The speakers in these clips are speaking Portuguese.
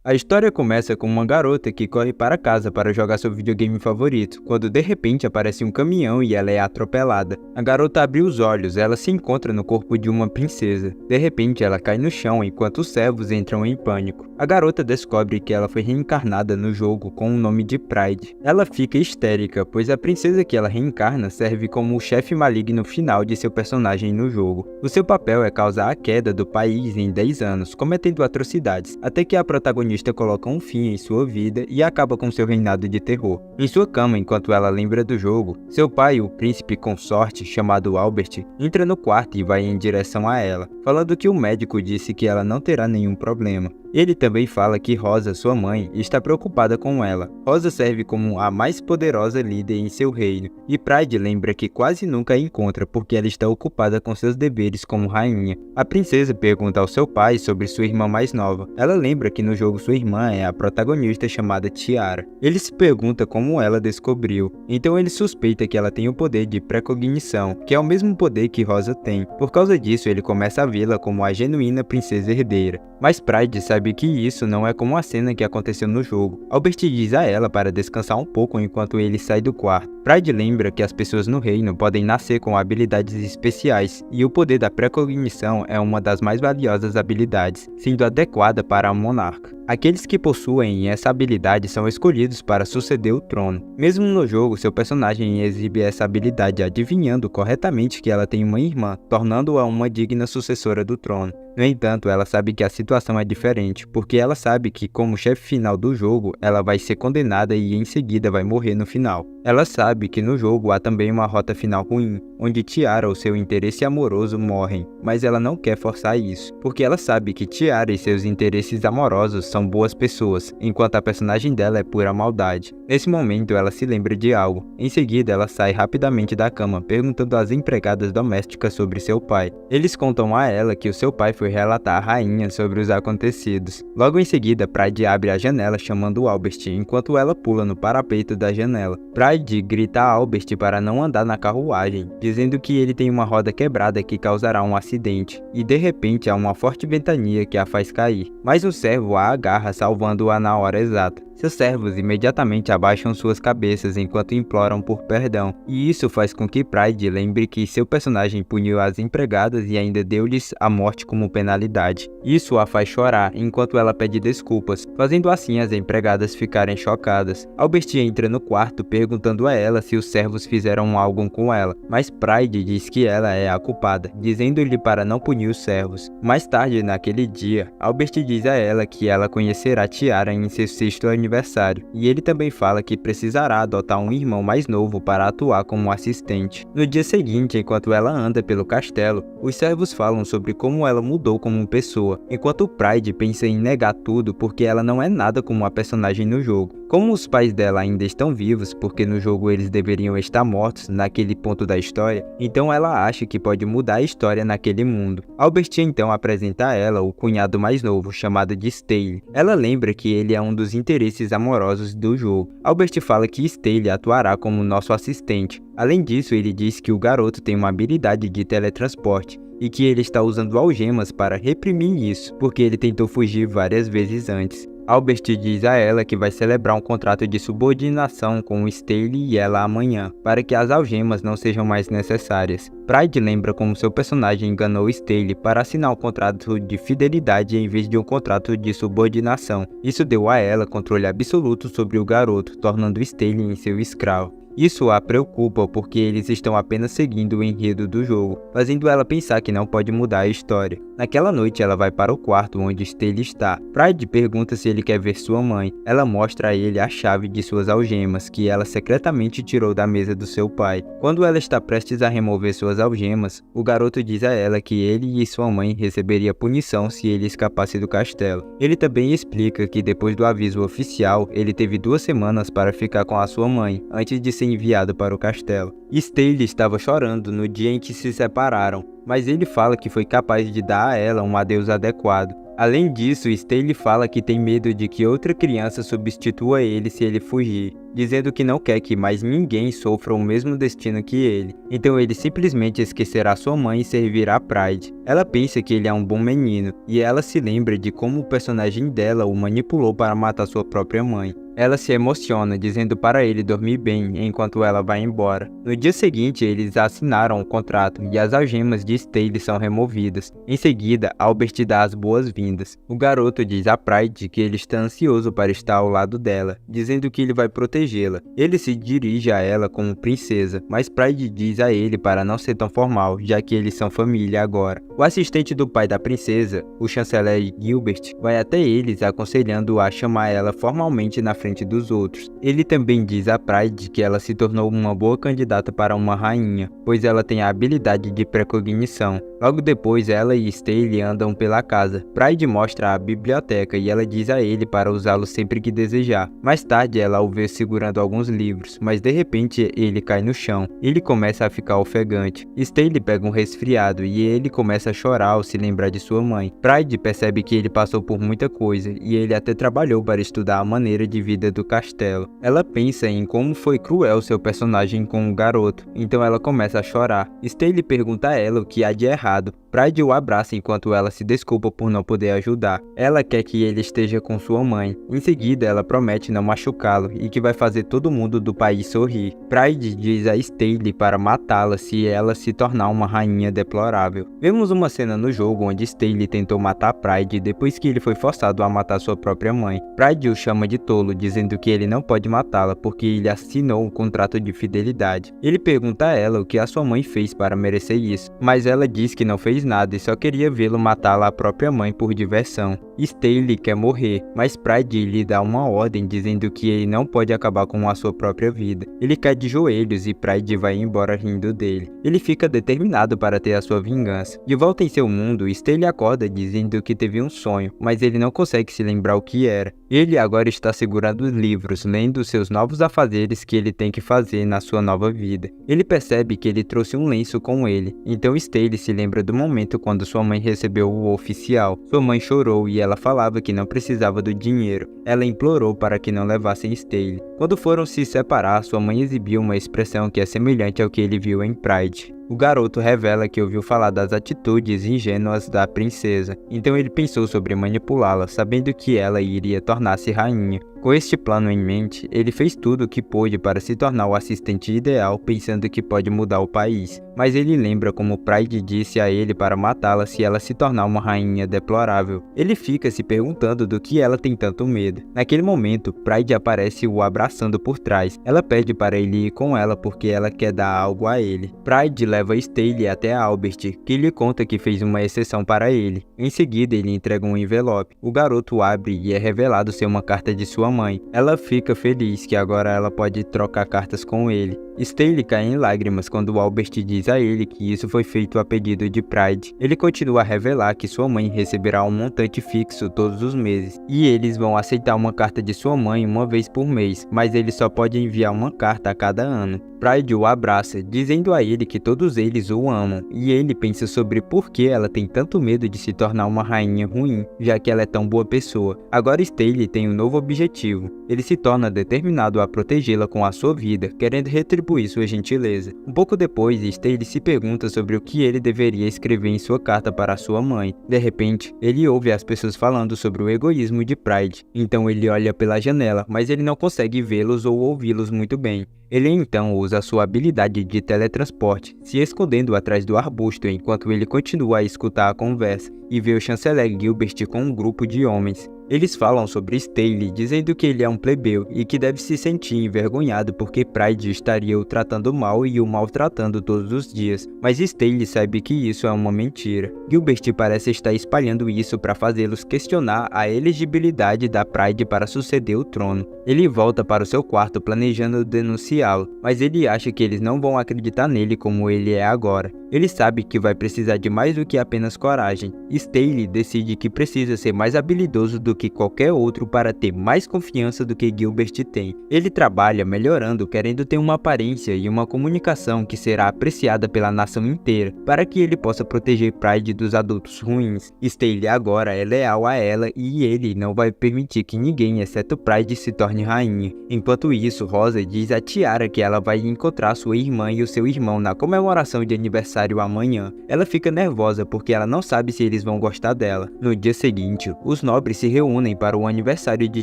A história começa com uma garota que corre para casa para jogar seu videogame favorito, quando de repente aparece um caminhão e ela é atropelada. A garota abre os olhos, ela se encontra no corpo de uma princesa. De repente ela cai no chão enquanto os servos entram em pânico. A garota descobre que ela foi reencarnada no jogo com o nome de Pride. Ela fica histérica, pois a princesa que ela reencarna serve como o chefe maligno final de seu personagem no jogo. O seu papel é causar a queda do país em 10 anos, cometendo atrocidades, até que a protagonista coloca um fim em sua vida e acaba com seu reinado de terror. Em sua cama, enquanto ela lembra do jogo, seu pai, o príncipe consorte chamado Albert, entra no quarto e vai em direção a ela, falando que o médico disse que ela não terá nenhum problema. Ele também fala que Rosa, sua mãe, está preocupada com ela. Rosa serve como a mais poderosa líder em seu reino, e Pride lembra que quase nunca a encontra porque ela está ocupada com seus deveres como rainha. A princesa pergunta ao seu pai sobre sua irmã mais nova. Ela lembra que no jogo sua irmã é a protagonista chamada Tiara. Ele se pergunta como ela descobriu, então ele suspeita que ela tem o poder de precognição, que é o mesmo poder que Rosa tem. Por causa disso, ele começa a vê-la como a genuína princesa herdeira. Mas Pride sabe que isso não é como a cena que aconteceu no jogo. Albert diz a ela para descansar um pouco enquanto ele sai do quarto. Pride lembra que as pessoas no reino podem nascer com habilidades especiais, e o poder da precognição é uma das mais valiosas habilidades, sendo adequada para a monarca. Aqueles que possuem essa habilidade são escolhidos para suceder o trono. Mesmo no jogo, seu personagem exibe essa habilidade adivinhando corretamente que ela tem uma irmã, tornando-a uma digna sucessora do trono. No entanto, ela sabe que a situação é diferente, porque ela sabe que, como chefe final do jogo, ela vai ser condenada e em seguida vai morrer no final. Ela sabe que no jogo há também uma rota final ruim, onde Tiara ou seu interesse amoroso morrem, mas ela não quer forçar isso, porque ela sabe que Tiara e seus interesses amorosos são boas pessoas, enquanto a personagem dela é pura maldade. Nesse momento, ela se lembra de algo. Em seguida, ela sai rapidamente da cama, perguntando às empregadas domésticas sobre seu pai. Eles contam a ela que o seu pai foi relatar à rainha sobre os acontecidos. Logo em seguida, Pride abre a janela chamando Albert, enquanto ela pula no parapeito da janela. Pride grita a Albert para não andar na carruagem, dizendo que ele tem uma roda quebrada que causará um acidente, e de repente há uma forte ventania que a faz cair, mas o servo a agarra salvando-a na hora exata. Seus servos imediatamente abaixam suas cabeças enquanto imploram por perdão, e isso faz com que Pride lembre que seu personagem puniu as empregadas e ainda deu-lhes a morte como penalidade. Isso a faz chorar enquanto ela pede desculpas, fazendo assim as empregadas ficarem chocadas. Albert entra no quarto perguntando a ela se os servos fizeram algo com ela, mas Pride diz que ela é a culpada, dizendo-lhe para não punir os servos. Mais tarde naquele dia, Albert diz a ela que ela conhecerá Tiara em seu 6º aniversário, e ele também fala que precisará adotar um irmão mais novo para atuar como assistente. No dia seguinte, enquanto ela anda pelo castelo, os servos falam sobre como ela mudou como pessoa, enquanto Pride pensa em negar tudo porque ela não é nada como a personagem no jogo. Como os pais dela ainda estão vivos, porque no jogo eles deveriam estar mortos naquele ponto da história, então ela acha que pode mudar a história naquele mundo. Albert então apresenta a ela o cunhado mais novo, chamado de Staley. Ela lembra que ele é um dos interesses amorosos do jogo. Albert fala que Staley atuará como nosso assistente. Além disso, ele diz que o garoto tem uma habilidade de teletransporte, e que ele está usando algemas para reprimir isso, porque ele tentou fugir várias vezes antes. Albert diz a ela que vai celebrar um contrato de subordinação com o Staley e ela amanhã, para que as algemas não sejam mais necessárias. Pride lembra como seu personagem enganou Staley para assinar um contrato de fidelidade em vez de um contrato de subordinação. Isso deu a ela controle absoluto sobre o garoto, tornando Staley em seu escravo. Isso a preocupa porque eles estão apenas seguindo o enredo do jogo, fazendo ela pensar que não pode mudar a história. Naquela noite ela vai para o quarto onde Staley está. Pride pergunta se ele quer ver sua mãe. Ela mostra a ele a chave de suas algemas, que ela secretamente tirou da mesa do seu pai. Quando ela está prestes a remover suas algemas, o garoto diz a ela que ele e sua mãe receberiam punição se ele escapasse do castelo. Ele também explica que depois do aviso oficial, ele teve 2 semanas para ficar com a sua mãe, antes de ser ser enviado para o castelo. Staley estava chorando no dia em que se separaram, mas ele fala que foi capaz de dar a ela um adeus adequado. Além disso, Staley fala que tem medo de que outra criança substitua ele se ele fugir, dizendo que não quer que mais ninguém sofra o mesmo destino que ele. Então ele simplesmente esquecerá sua mãe e servirá a Pride. Ela pensa que ele é um bom menino, e ela se lembra de como o personagem dela o manipulou para matar sua própria mãe. Ela se emociona, dizendo para ele dormir bem enquanto ela vai embora. No dia seguinte, eles assinaram o contrato e as algemas de Staley são removidas. Em seguida, Albert dá as boas-vindas. O garoto diz a Pride que ele está ansioso para estar ao lado dela, dizendo que ele vai protegê-la. Ele se dirige a ela como princesa, mas Pride diz a ele para não ser tão formal, já que eles são família agora. O assistente do pai da princesa, o chanceler Gilbert, vai até eles aconselhando-o a chamar ela formalmente na frente dos outros. Ele também diz a Pride que ela se tornou uma boa candidata para uma rainha, pois ela tem a habilidade de precognição. Logo depois, ela e Staley andam pela casa. Pride mostra a biblioteca e ela diz a ele para usá-lo sempre que desejar. Mais tarde, ela o vê segurando alguns livros, mas de repente ele cai no chão. Ele começa a ficar ofegante. Staley pega um resfriado e ele começa a chorar ao se lembrar de sua mãe. Pride percebe que ele passou por muita coisa e ele até trabalhou para estudar a maneira de vida do castelo. Ela pensa em como foi cruel seu personagem com o garoto, então ela começa a chorar. Staley pergunta a ela o que há de errado. Pride o abraça enquanto ela se desculpa por não poder ajudar. Ela quer que ele esteja com sua mãe. Em seguida, ela promete não machucá-lo e que vai fazer todo mundo do país sorrir. Pride diz a Staley para matá-la se ela se tornar uma rainha deplorável. Vemos uma cena no jogo onde Staley tentou matar Pride depois que ele foi forçado a matar sua própria mãe. Pride o chama de tolo, dizendo que ele não pode matá-la porque ele assinou um contrato de fidelidade. Ele pergunta a ela o que a sua mãe fez para merecer isso, mas ela diz que não fez nada e só queria vê-lo matá-la a própria mãe por diversão. Staley quer morrer, mas Pride lhe dá uma ordem dizendo que ele não pode acabar com a sua própria vida. Ele cai de joelhos e Pride vai embora rindo dele. Ele fica determinado para ter a sua vingança. De volta em seu mundo, Staley acorda dizendo que teve um sonho, mas ele não consegue se lembrar o que era. Ele agora está segurando livros, lendo seus novos afazeres que ele tem que fazer na sua nova vida. Ele percebe que ele trouxe um lenço com ele, então Staley se lembra do momento quando sua mãe recebeu o oficial. Sua mãe chorou e ela falava que não precisava do dinheiro. Ela implorou para que não levassem Staley. Quando foram se separar, sua mãe exibiu uma expressão que é semelhante ao que ele viu em Pride. O garoto revela que ouviu falar das atitudes ingênuas da princesa, então ele pensou sobre manipulá-la, sabendo que ela iria tornar-se rainha. Com este plano em mente, ele fez tudo o que pôde para se tornar o assistente ideal, pensando que pode mudar o país. Mas ele lembra como Pride disse a ele para matá-la se ela se tornar uma rainha deplorável. Ele fica se perguntando do que ela tem tanto medo. Naquele momento, Pride aparece o abraçando por trás. Ela pede para ele ir com ela porque ela quer dar algo a ele. Pride leva Staley até Albert, que lhe conta que fez uma exceção para ele. Em seguida, ele entrega um envelope. O garoto abre e é revelado ser uma carta de sua mãe. Ela fica feliz que agora ela pode trocar cartas com ele. Staley cai em lágrimas quando Albert diz a ele que isso foi feito a pedido de Pride. Ele continua a revelar que sua mãe receberá um montante fixo todos os meses, e eles vão aceitar uma carta de sua mãe uma vez por mês, mas ele só pode enviar uma carta a cada ano. Pride o abraça, dizendo a ele que todos eles o amam, e ele pensa sobre por que ela tem tanto medo de se tornar uma rainha ruim, já que ela é tão boa pessoa. Agora Staley tem um novo objetivo. Ele se torna determinado a protegê-la com a sua vida, querendo retribuir sua gentileza. Um pouco depois, Staley se pergunta sobre o que ele deveria escrever em sua carta para sua mãe. De repente, ele ouve as pessoas falando sobre o egoísmo de Pride. Então ele olha pela janela, mas ele não consegue vê-los ou ouvi-los muito bem. Ele então usa sua habilidade de teletransporte, se escondendo atrás do arbusto enquanto ele continua a escutar a conversa, e vê o chanceler Gilbert com um grupo de homens. Eles falam sobre Staley, dizendo que ele é um plebeu e que deve se sentir envergonhado porque Pride estaria o tratando mal e o maltratando todos os dias, mas Staley sabe que isso é uma mentira. Gilbert parece estar espalhando isso para fazê-los questionar a elegibilidade da Pride para suceder o trono. Ele volta para o seu quarto planejando denunciá-lo, mas ele acha que eles não vão acreditar nele como ele é agora. Ele sabe que vai precisar de mais do que apenas coragem. Staley decide que precisa ser mais habilidoso do que qualquer outro para ter mais confiança do que Gilbert tem. Ele trabalha melhorando, querendo ter uma aparência e uma comunicação que será apreciada pela nação inteira, para que ele possa proteger Pride dos adultos ruins. Staley agora é leal a ela e ele não vai permitir que ninguém, exceto Pride, se torne rainha. Enquanto isso, Rosa diz a Tiara que ela vai encontrar sua irmã e o seu irmão na comemoração de aniversário amanhã. Ela fica nervosa porque ela não sabe se eles vão gostar dela. No dia seguinte, os nobres se reúnem para o aniversário de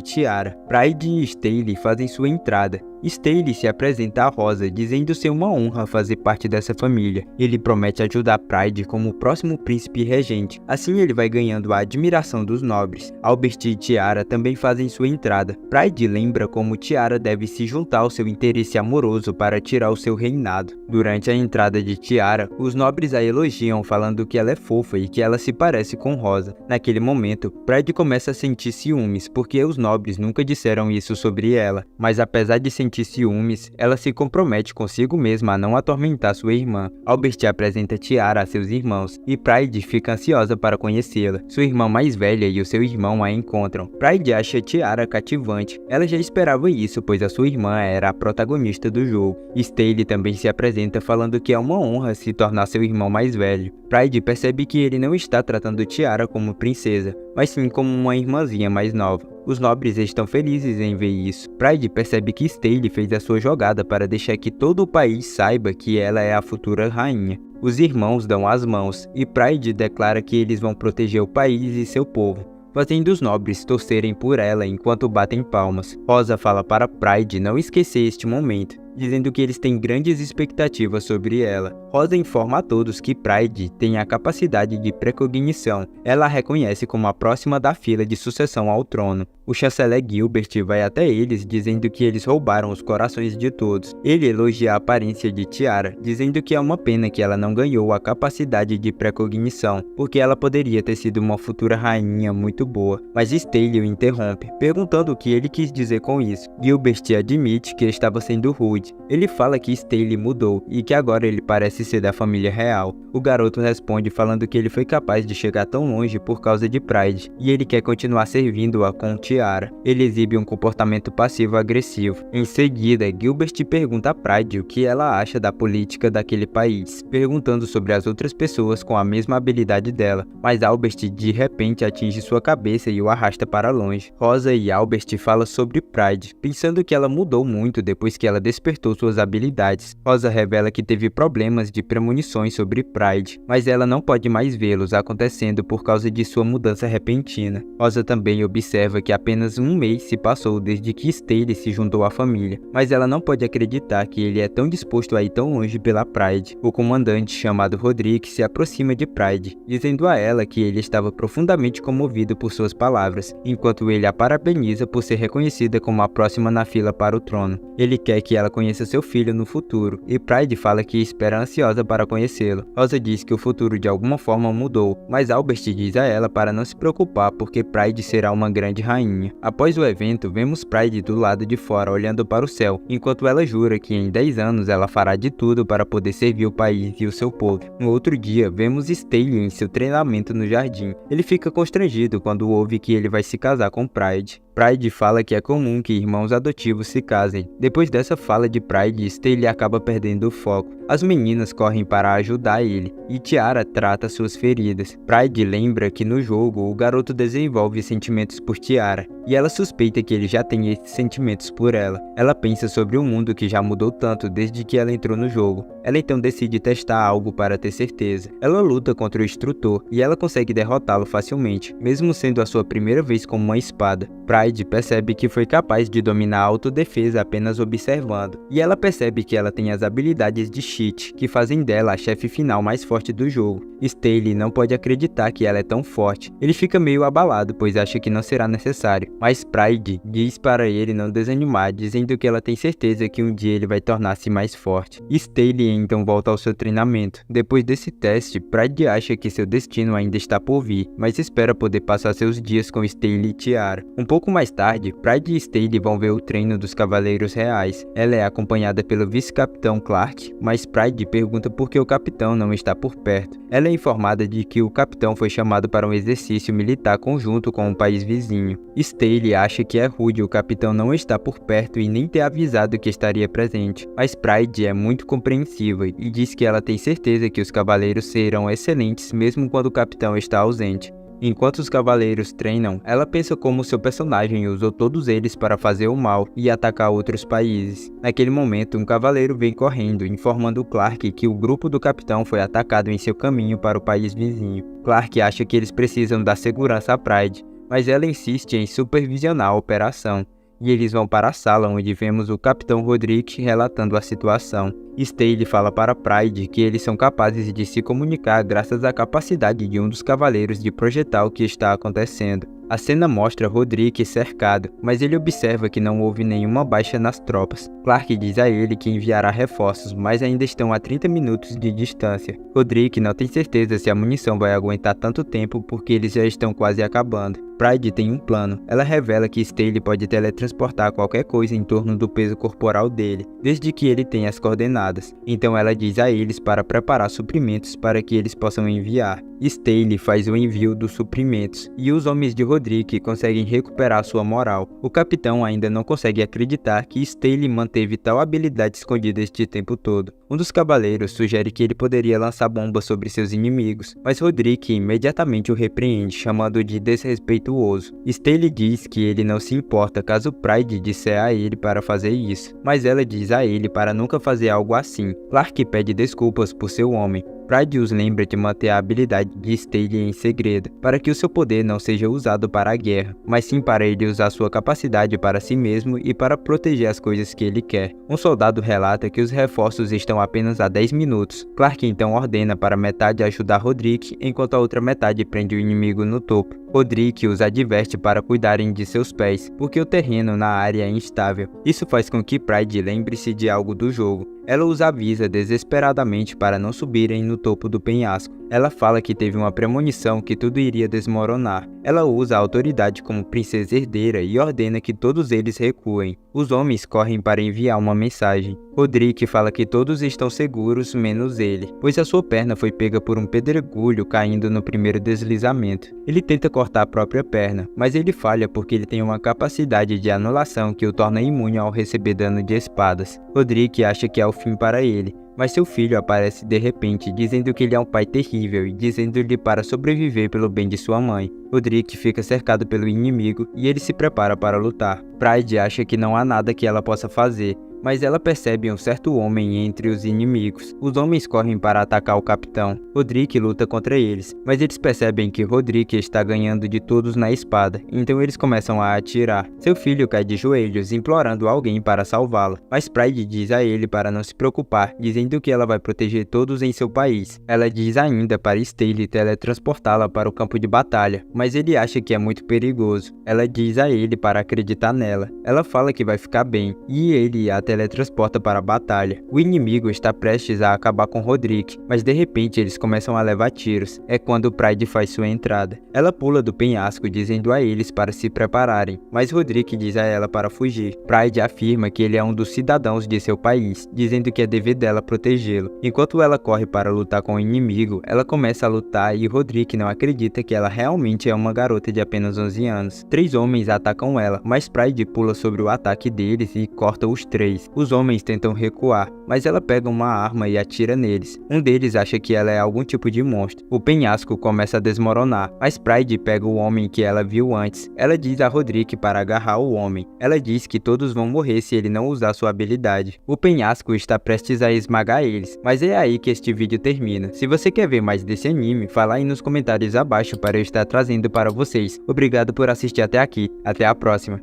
Tiara. Pride e Staley fazem sua entrada. Staley se apresenta a Rosa, dizendo ser uma honra fazer parte dessa família. Ele promete ajudar Pride como o próximo príncipe regente, assim ele vai ganhando a admiração dos nobres. Albert e Tiara também fazem sua entrada. Pride lembra como Tiara deve se juntar ao seu interesse amoroso para tirar o seu reinado. Durante a entrada de Tiara, os nobres a elogiam, falando que ela é fofa e que ela se parece com Rosa. Naquele momento, Pride começa a sentir ciúmes, porque os nobres nunca disseram isso sobre ela, mas apesar de sentir ciúmes, ela se compromete consigo mesma a não atormentar sua irmã. Albert apresenta Tiara a seus irmãos e Pride fica ansiosa para conhecê-la. Sua irmã mais velha e o seu irmão a encontram. Pride acha Tiara cativante. Ela já esperava isso, pois a sua irmã era a protagonista do jogo. Staley também se apresenta falando que é uma honra se tornar seu irmão mais velho. Pride percebe que ele não está tratando Tiara como princesa, mas sim como uma irmãzinha mais nova. Os nobres estão felizes em ver isso. Pride percebe que Staley fez a sua jogada para deixar que todo o país saiba que ela é a futura rainha. Os irmãos dão as mãos e Pride declara que eles vão proteger o país e seu povo, fazendo os nobres torcerem por ela enquanto batem palmas. Rosa fala para Pride não esquecer este momento, dizendo que eles têm grandes expectativas sobre ela. Rosa informa a todos que Pride tem a capacidade de precognição. Ela a reconhece como a próxima da fila de sucessão ao trono. O chanceler Gilbert vai até eles, dizendo que eles roubaram os corações de todos. Ele elogia a aparência de Tiara, dizendo que é uma pena que ela não ganhou a capacidade de precognição, porque ela poderia ter sido uma futura rainha muito boa. Mas Staley o interrompe, perguntando o que ele quis dizer com isso. Gilbert admite que estava sendo rude. Ele fala que Staley mudou e que agora ele parece ser da família real. O garoto responde falando que ele foi capaz de chegar tão longe por causa de Pride, e ele quer continuar servindo-a com Tiara. Ele exibe um comportamento passivo-agressivo. Em seguida, Gilbert pergunta a Pride o que ela acha da política daquele país, perguntando sobre as outras pessoas com a mesma habilidade dela, mas Albert de repente atinge sua cabeça e o arrasta para longe. Rosa e Albert falam sobre Pride, pensando que ela mudou muito depois que ela despertou suas habilidades. Rosa revela que teve problemas de premonições sobre Pride, mas ela não pode mais vê-los acontecendo por causa de sua mudança repentina. Rosa também observa que apenas um mês se passou desde que Staley se juntou à família, mas ela não pode acreditar que ele é tão disposto a ir tão longe pela Pride. O comandante, chamado Roderick, se aproxima de Pride, dizendo a ela que ele estava profundamente comovido por suas palavras, enquanto ele a parabeniza por ser reconhecida como a próxima na fila para o trono. Ele quer que ela conheça seu filho no futuro, e Pride fala que espera ansiosa para conhecê-lo. Rosa diz que o futuro de alguma forma mudou, mas Albert diz a ela para não se preocupar porque Pride será uma grande rainha. Após o evento, vemos Pride do lado de fora olhando para o céu, enquanto ela jura que em 10 anos ela fará de tudo para poder servir o país e o seu povo. No outro dia, vemos Staley em seu treinamento no jardim. Ele fica constrangido quando ouve que ele vai se casar com Pride. Pride fala que é comum que irmãos adotivos se casem. Depois dessa fala de Pride, Staley acaba perdendo o foco. As meninas correm para ajudar ele, e Tiara trata suas feridas. Pride lembra que no jogo o garoto desenvolve sentimentos por Tiara, e ela suspeita que ele já tem esses sentimentos por ela. Ela pensa sobre um mundo que já mudou tanto desde que ela entrou no jogo. Ela então decide testar algo para ter certeza. Ela luta contra o instrutor, e ela consegue derrotá-lo facilmente, mesmo sendo a sua primeira vez com uma espada. Pride percebe que foi capaz de dominar a autodefesa apenas observando, e ela percebe que ela tem as habilidades de cheat, que fazem dela a chefe final mais forte do jogo. Staley não pode acreditar que ela é tão forte. Ele fica meio abalado, pois acha que não será necessário. mas Pride diz para ele não desanimar, dizendo que ela tem certeza que um dia ele vai tornar-se mais forte. Staley então volta ao seu treinamento. Depois desse teste, Pride acha que seu destino ainda está por vir, mas espera poder passar seus dias com Staley e Tiara. Um pouco mais tarde, Pride e Staley vão ver o treino dos Cavaleiros Reais. Ela é acompanhada pelo vice-capitão Clark, mas Pride pergunta por que o capitão não está por perto. Ela é informada de que o capitão foi chamado para um exercício militar conjunto com um país vizinho. Staley acha que é rude o capitão não estar por perto e nem ter avisado que estaria presente, mas Pride é muito compreensiva e diz que ela tem certeza que os cavaleiros serão excelentes mesmo quando o capitão está ausente. Enquanto os cavaleiros treinam, ela pensa como seu personagem usou todos eles para fazer o mal e atacar outros países. Naquele momento, um cavaleiro vem correndo, informando Clark que o grupo do capitão foi atacado em seu caminho para o país vizinho. Clark acha que eles precisam dar segurança a Pride, mas ela insiste em supervisionar a operação, e eles vão para a sala onde vemos o Capitão Roderick relatando a situação. Staley fala para Pride que eles são capazes de se comunicar graças à capacidade de um dos cavaleiros de projetar o que está acontecendo. A cena mostra Roderick cercado, mas ele observa que não houve nenhuma baixa nas tropas. Clark diz a ele que enviará reforços, mas ainda estão a 30 minutos de distância. Roderick não tem certeza se a munição vai aguentar tanto tempo porque eles já estão quase acabando. Pride tem um plano. Ela revela que Staley pode teletransportar qualquer coisa em torno do peso corporal dele, desde que ele tenha as coordenadas. Então ela diz a eles para preparar suprimentos para que eles possam enviar. Staley faz o envio dos suprimentos, e os homens de Roderick conseguem recuperar sua moral. O capitão ainda não consegue acreditar que Staley manteve tal habilidade escondida este tempo todo. Um dos cavaleiros sugere que ele poderia lançar bombas sobre seus inimigos, mas Roderick imediatamente o repreende, chamando de desrespeituoso. Staley diz que ele não se importa caso Pride disser a ele para fazer isso, mas ela diz a ele para nunca fazer algo assim. Clark pede desculpas por seu homem. Pride os lembra de manter a habilidade de Staley em segredo, para que o seu poder não seja usado para a guerra, mas sim para ele usar sua capacidade para si mesmo e para proteger as coisas que ele quer. Um soldado relata que os reforços estão apenas a 10 minutos. Clark então ordena para metade ajudar Roderick, enquanto a outra metade prende o inimigo no topo. Roderick os adverte para cuidarem de seus pés, porque o terreno na área é instável. Isso faz com que Pride lembre-se de algo do jogo. Ela os avisa desesperadamente para não subirem no topo do penhasco. Ela fala que teve uma premonição que tudo iria desmoronar. Ela usa a autoridade como princesa herdeira e ordena que todos eles recuem. Os homens correm para enviar uma mensagem. Roderick fala que todos estão seguros, menos ele, pois a sua perna foi pega por um pedregulho caindo no primeiro deslizamento. Ele tenta cortar a própria perna, mas ele falha porque ele tem uma capacidade de anulação que o torna imune ao receber dano de espadas. Roderick acha que é o fim para ele, mas seu filho aparece de repente, dizendo que ele é um pai terrível e dizendo-lhe para sobreviver pelo bem de sua mãe. Roderick fica cercado pelo inimigo e ele se prepara para lutar. Pride acha que não há nada que ela possa fazer, mas ela percebe um certo homem entre os inimigos. Os homens correm para atacar o capitão. Roderick luta contra eles, mas eles percebem que Roderick está ganhando de todos na espada, então eles começam a atirar. Seu filho cai de joelhos, implorando alguém para salvá-lo, mas Pride diz a ele para não se preocupar, dizendo que ela vai proteger todos em seu país. Ela diz ainda para Staley teletransportá-la para o campo de batalha, mas ele acha que é muito perigoso. Ela diz a ele para acreditar nela. Ela fala que vai ficar bem, e ele a teletransporta para a batalha. O inimigo está prestes a acabar com Roderick, mas de repente eles começam a levar tiros. É quando Pride faz sua entrada. Ela pula do penhasco dizendo a eles para se prepararem, mas Roderick diz a ela para fugir. Pride afirma que ele é um dos cidadãos de seu país, dizendo que é dever dela protegê-lo. Enquanto ela corre para lutar com o inimigo, ela começa a lutar e Roderick não acredita que ela realmente é uma garota de apenas 11 anos. 3 homens atacam ela, mas Pride pula sobre o ataque deles e corta os 3. Os homens tentam recuar, mas ela pega uma arma e atira neles. Um deles acha que ela é algum tipo de monstro. O penhasco começa a desmoronar, mas Pride pega o homem que ela viu antes. Ela diz a Roderick para agarrar o homem. Ela diz que todos vão morrer se ele não usar sua habilidade. O penhasco está prestes a esmagar eles, mas é aí que este vídeo termina. Se você quer ver mais desse anime, fala aí nos comentários abaixo para eu estar trazendo para vocês. Obrigado por assistir até aqui. Até a próxima.